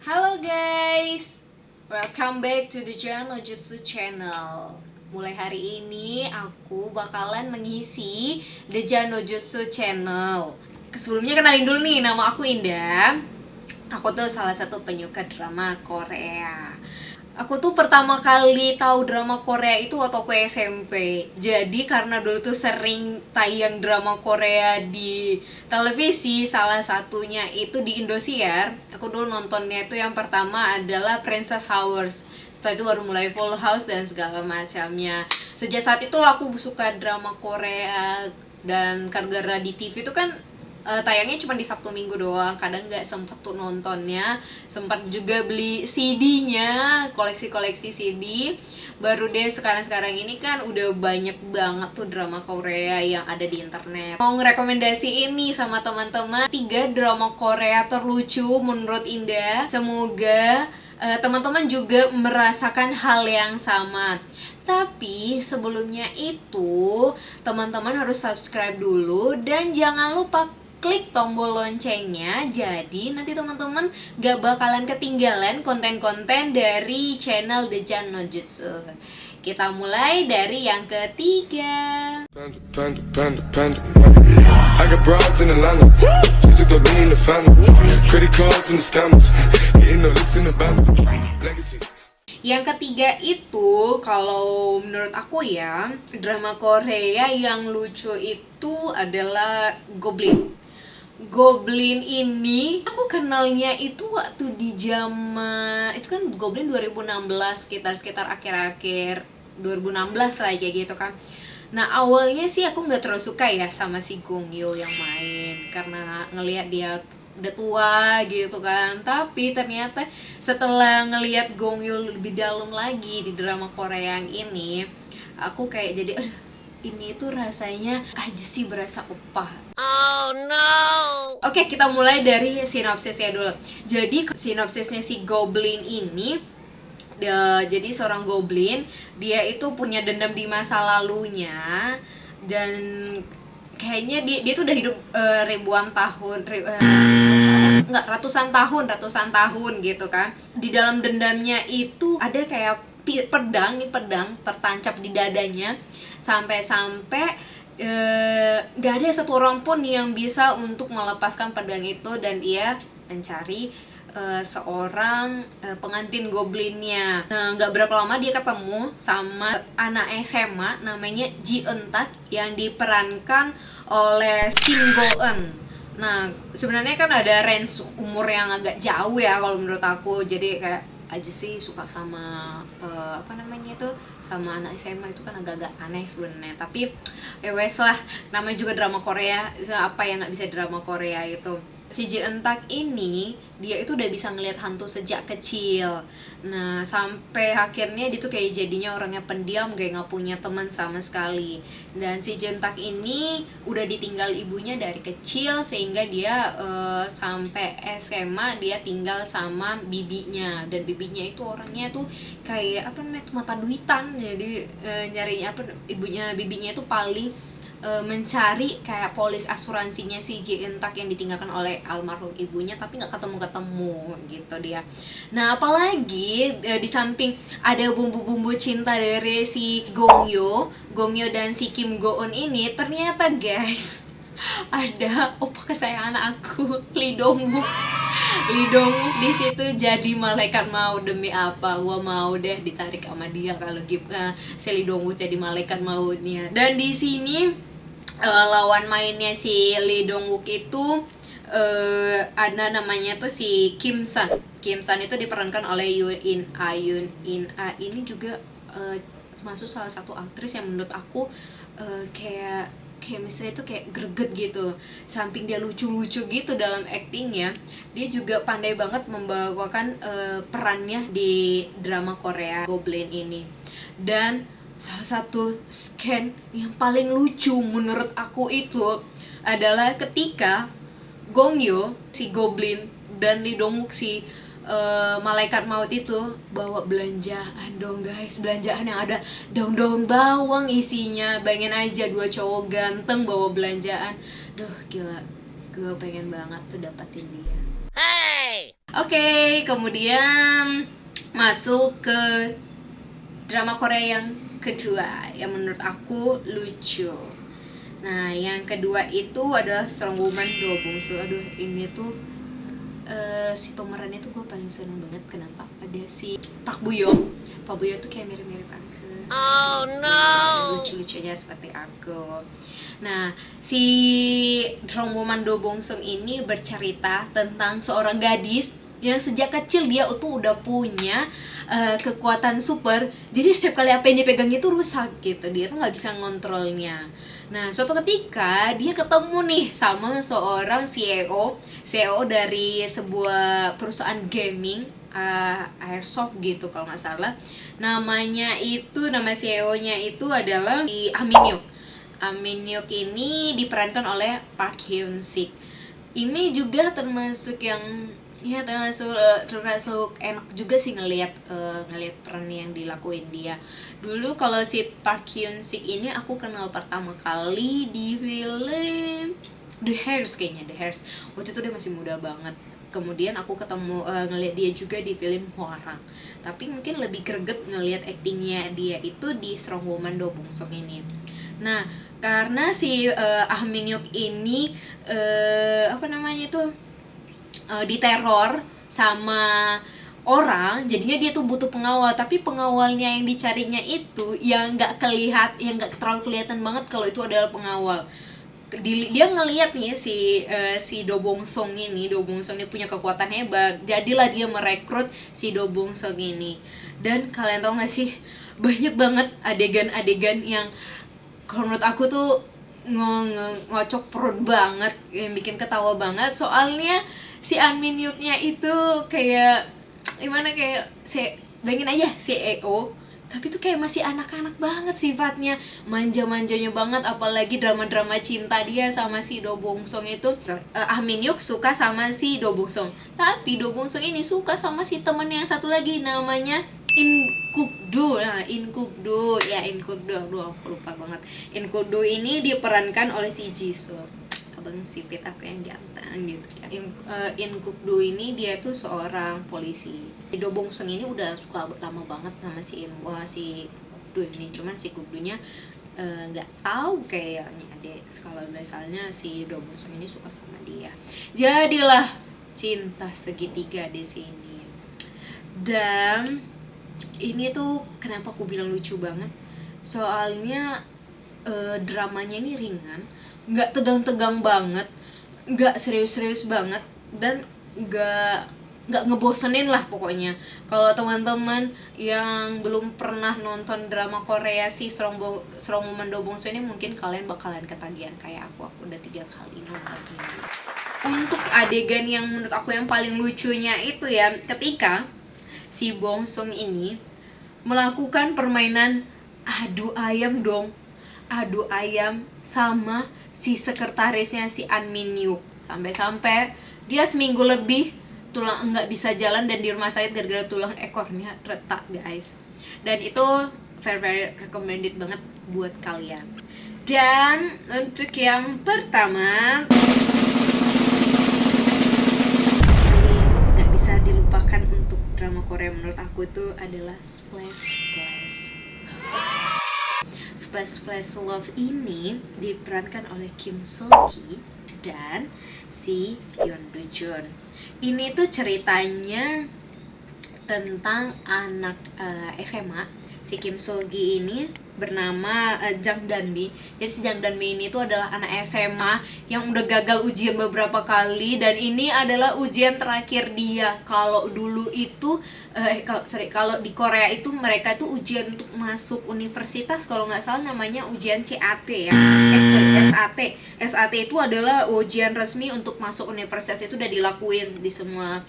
Halo guys, welcome back to the Jan Nojutsu channel. Mulai hari ini aku bakalan mengisi The Jan Nojutsu channel. Sebelumnya kenalin dulu nih, nama aku Indah. Aku tuh salah satu penyuka drama Korea. Aku tuh pertama kali tahu drama Korea itu waktu aku SMP. Jadi karena dulu tuh sering tayang drama Korea di televisi, salah satunya itu di Indosiar. Aku dulu nontonnya itu yang pertama adalah Princess Hours. Setelah itu baru mulai Full House dan segala macamnya. Sejak saat itu aku suka drama Korea, dan gara-gara di TV itu kan tayangnya cuma di Sabtu Minggu doang, kadang nggak sempet tuh nontonnya. Sempat juga beli CD-nya, koleksi CD. Baru deh sekarang ini kan udah banyak banget tuh drama Korea yang ada di internet. Mau ngerekomendasi ini sama teman-teman 3 drama Korea terlucu menurut Indah. Semoga teman-teman juga merasakan hal yang sama. Tapi sebelumnya itu teman-teman harus subscribe dulu dan jangan lupa klik tombol loncengnya, jadi nanti teman-teman gak bakalan ketinggalan konten-konten dari channel The Jan Nojutsu. Kita mulai dari yang ketiga. Yang ketiga itu kalau menurut aku ya, drama Korea yang lucu itu adalah Goblin ini aku kenalnya itu waktu di zaman itu kan Goblin 2016, sekitar akhir-akhir 2016 lah kayak gitu kan. Nah awalnya sih aku nggak terlalu suka ya sama si Gong Yoo yang main, karena ngelihat dia udah tua gitu kan. Tapi ternyata setelah ngelihat Gong Yoo lebih dalam lagi di drama Korea yang ini, aku kayak jadi ini tuh rasanya aja sih berasa opah. Oh no. Oke, kita mulai dari sinopsisnya dulu. Jadi sinopsisnya si Goblin ini, jadi seorang goblin, dia itu punya dendam di masa lalunya, dan kayaknya dia tuh udah hidup ribuan tahun, enggak, ratusan tahun gitu kan. Di dalam dendamnya itu ada kayak pedang tertancap di dadanya, sampai nggak ada satu orang pun yang bisa untuk melepaskan pedang itu, dan dia mencari seorang pengantin goblinnya. Nggak berapa lama dia ketemu sama anak SMA namanya Ji Eun-tak yang diperankan oleh Kim Go-eun. Nah sebenarnya kan ada range umur yang agak jauh ya kalau menurut aku, jadi kayak aja sih suka sama sama anak SMA itu kan agak-agak aneh sebenarnya. Tapi wes lah, namanya juga drama Korea, apa yang nggak bisa drama Korea itu. Si Ji Eun-tak ini dia itu udah bisa ngelihat hantu sejak kecil. Nah sampai akhirnya dia tuh kayak jadinya orangnya pendiam, kayak nggak punya teman sama sekali. Dan si Ji Eun-tak ini udah ditinggal ibunya dari kecil, sehingga dia sampai SMA dia tinggal sama bibinya. Dan bibinya itu orangnya tuh kayak mata duitan. Jadi nyarinya bibinya itu paling mencari kayak polis asuransinya si Ji Eun-tak yang ditinggalkan oleh almarhum ibunya, tapi nggak ketemu gitu dia. Nah apalagi di samping ada bumbu-bumbu cinta dari si Gong Yoo dan si Kim Go-eun ini, ternyata guys ada opa kesayangan aku, Lee Dong-wook di situ jadi malaikat maut. Demi apa gua mau deh ditarik sama dia kalau si Lee Dong-wook jadi malaikat mautnya. Dan di sini lawan mainnya si Lee Dong-wook itu ada namanya tuh si Kim San itu diperankan oleh Yoon In A. Ini juga masuk salah satu aktris yang menurut aku kayak chemistry itu kayak greget gitu. Samping dia lucu-lucu gitu dalam actingnya, dia juga pandai banget membawakan perannya di drama Korea Goblin ini. Dan salah satu scan yang paling lucu menurut aku itu adalah ketika Gong Yoo si Goblin dan Lee Dong-wook si malaikat maut itu bawa belanjaan dong guys, belanjaan yang ada daun-daun bawang isinya. Bayangin aja 2 cowok ganteng bawa belanjaan. Duh gila, gue pengen banget tuh dapatin dia. Hey! Oke, kemudian masuk ke drama Korea yang kedua yang menurut aku lucu. Nah, yang kedua itu adalah Strong Woman Do Bong So. Aduh, ini tuh si pemerannya tuh gue paling seneng banget. Kenapa? Ada si Park Bo Young. Park Bo Young tuh kayak mirip-mirip aku. Oh no. Lucu-lucunya seperti aku. Nah, si Strong Woman Do Bong So ini bercerita tentang seorang gadis yang sejak kecil dia tuh udah punya kekuatan super. Jadi setiap kali apa yang dipegang itu rusak gitu. Dia tuh nggak bisa ngontrolnya. Nah, suatu ketika dia ketemu nih sama seorang CEO dari sebuah perusahaan gaming, Airsoft gitu kalau nggak salah. Nama CEO-nya itu adalah Amin Hyuk ini diperankan oleh Park Hyun Sik. Ini juga termasuk yang ya termasuk enak juga sih ngelihat peran yang dilakuin dia. Dulu kalau si Park Hyun Sik ini aku kenal pertama kali di film The Hairs kayaknya, The Hairs. Waktu itu dia masih muda banget. Kemudian aku ketemu ngelihat dia juga di film Hwarang. Tapi mungkin lebih greget ngelihat aktingnya dia itu di Strong Woman Do Bong So ini. Nah, karena si Ah Min Hyuk ini diteror sama orang, jadinya dia tuh butuh pengawal, tapi pengawalnya yang dicarinya itu yang nggak terlalu kelihatan banget kalau itu adalah pengawal. Dia ngelihat nih si Do Bong So ini punya kekuatan hebat, jadilah dia merekrut si Do Bong So ini. Dan kalian tau gak sih, banyak banget adegan-adegan yang kalau menurut aku tuh ngocok perut banget, yang bikin ketawa banget. Soalnya si An Min Hyuk-nya itu kayak gimana, kayak bayangin aja CEO tapi tuh kayak masih anak-anak banget sifatnya, manja-manjanya banget. Apalagi drama-drama cinta dia sama si Do Bong So itu. Ah Min Hyuk suka sama si Do Bong So, tapi Do Bong So ini suka sama si temen yang satu lagi namanya In Kuk-do. Nah, In Kuk-do, aduh aku lupa banget. In Kuk-do ini diperankan oleh si Jisoo, abang sipit aku yang ganteng gitu ya. In Kuk-do ini dia tuh seorang polisi. Do Bong So ini udah suka lama banget sama si Kuk-do ini, cuman si Kuk-do-nya nggak tahu kayaknya deh kalau misalnya si Do Bong So ini suka sama dia. Jadilah cinta segitiga di sini. Dan ini tuh kenapa aku bilang lucu banget, soalnya dramanya ini ringan, nggak tegang-tegang banget, nggak serius-serius banget, dan nggak ngebosenin lah pokoknya. Kalau teman-teman yang belum pernah nonton drama Korea si Strong Woman Do Bong So ini, mungkin kalian bakalan ketagihan kayak aku udah 3 kali nonton ini. Untuk adegan yang menurut aku yang paling lucunya itu ya, ketika si Bong So ini melakukan permainan adu ayam sama si sekretarisnya si An Min Hyuk, sampai dia seminggu lebih tulang nggak bisa jalan dan di rumah sakit gara-gara tulang ekornya retak guys. Dan itu very recommended banget buat kalian. Dan untuk yang pertama nggak bisa dilupakan untuk drama Korea menurut aku itu adalah Splash Love ini diperankan oleh Kim So Gi dan si Yeon Do Jun. Ini tuh ceritanya tentang anak SMA. Si Kim So Gi ini bernama Jang Danbi. Jadi si Jang Danbi ini tuh adalah anak SMA yang udah gagal ujian beberapa kali, dan ini adalah ujian terakhir dia. Kalau dulu itu kalau di Korea itu mereka tuh ujian untuk masuk universitas, kalau nggak salah namanya ujian CAT ya. SAT itu adalah ujian resmi untuk masuk universitas, itu udah dilakuin di semua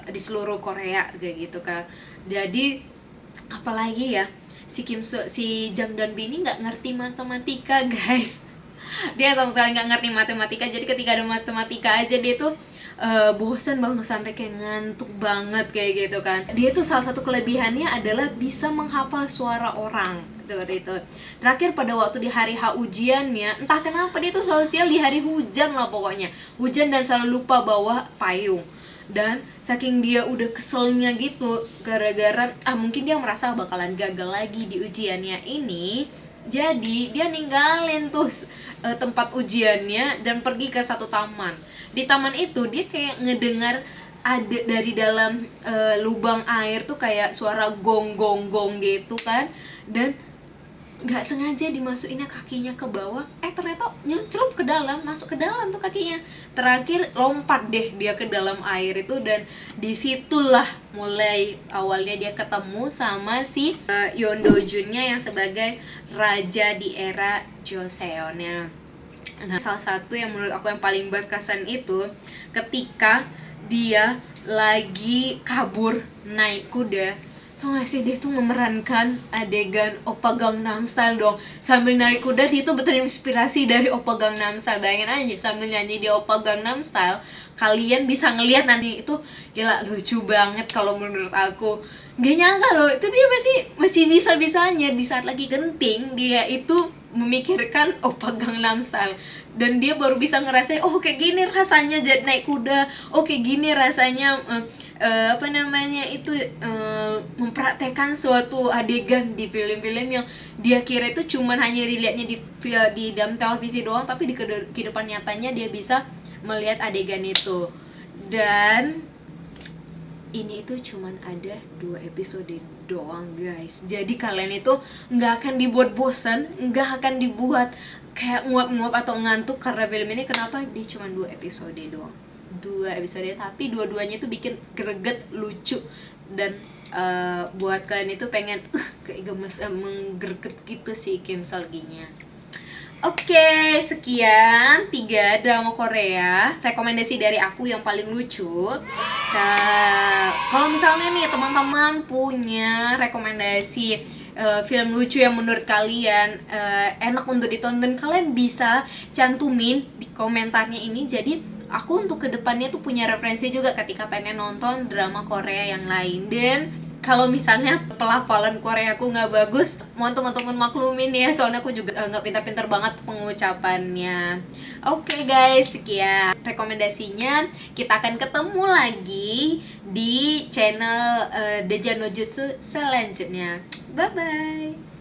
di seluruh Korea kayak gitu kan. Jadi apalagi ya, si Jang Danbi ini nggak ngerti matematika guys. Dia sama sekali nggak ngerti matematika. Jadi ketika ada matematika aja dia tuh bosan banget sampai kayak ngantuk banget kayak gitu kan. Dia tuh salah satu kelebihannya adalah bisa menghafal suara orang seperti itu. Terakhir pada waktu di hari H ujiannya, entah kenapa dia tuh selalu sial di hari hujan lah pokoknya. Hujan dan selalu lupa bawa payung. Dan saking dia udah keselnya gitu gara-gara mungkin dia merasa bakalan gagal lagi di ujiannya ini, jadi dia ninggalin tuh tempat ujiannya dan pergi ke satu taman. Di taman itu dia kayak ngedengar ada dari dalam lubang air tuh kayak suara gong gong gong gitu kan, dan nggak sengaja dimasukinnya kakinya ke bawah, ternyata nyelcup ke dalam, masuk ke dalam tuh kakinya. Terakhir lompat deh dia ke dalam air itu, dan disitulah mulai awalnya dia ketemu sama si Yeon Do Junnya yang sebagai raja di era Joseonnya. Nah, salah satu yang menurut aku yang paling berkesan itu ketika dia lagi kabur naik kuda. Tau gak sih, dia tuh memerankan adegan Oppa Gangnam Style dong. Sambil naik kuda dia tuh terinspirasi dari Oppa Gangnam Style. Bayangin aja sambil nyanyi di Oppa Gangnam Style, kalian bisa ngelihat nanti itu gila lucu banget kalau menurut aku. Gak nyangka loh, itu dia masih bisa-bisanya di saat lagi genting dia itu memikirkan Oppa Gangnam Style. Dan dia baru bisa ngerasain, oh kayak gini rasanya jadi naik kuda, oh kayak gini rasanya mempraktekkan suatu adegan di film-film yang dia kira itu cuman hanya dilihatnya di dalam televisi doang, tapi di kehidupan nyatanya dia bisa melihat adegan itu. Dan ini itu cuman ada 2 episode doang guys, jadi kalian itu nggak akan dibuat bosan, nggak akan dibuat kayak nguap-nguap atau ngantuk karena film ini. Kenapa? Dia cuma 2 episode doang, 2 episode, tapi dua-duanya itu bikin greget, lucu, dan buat kalian itu pengen kayak gemes, menggreget gitu sih Kim Seolginya. Oke, sekian 3 drama Korea rekomendasi dari aku yang paling lucu. Kalau misalnya nih teman-teman punya rekomendasi film lucu yang menurut kalian enak untuk ditonton, kalian bisa cantumin di komentarnya ini. Jadi aku untuk kedepannya tuh punya referensi juga ketika pengen nonton drama Korea yang lain. Dan kalau misalnya pelafalan Korea aku nggak bagus, mohon teman-teman maklumin ya, soalnya aku juga nggak pintar-pintar banget pengucapannya. Oke guys, sekian rekomendasinya. Kita akan ketemu lagi di channel Deja no Jutsu selanjutnya. Bye bye.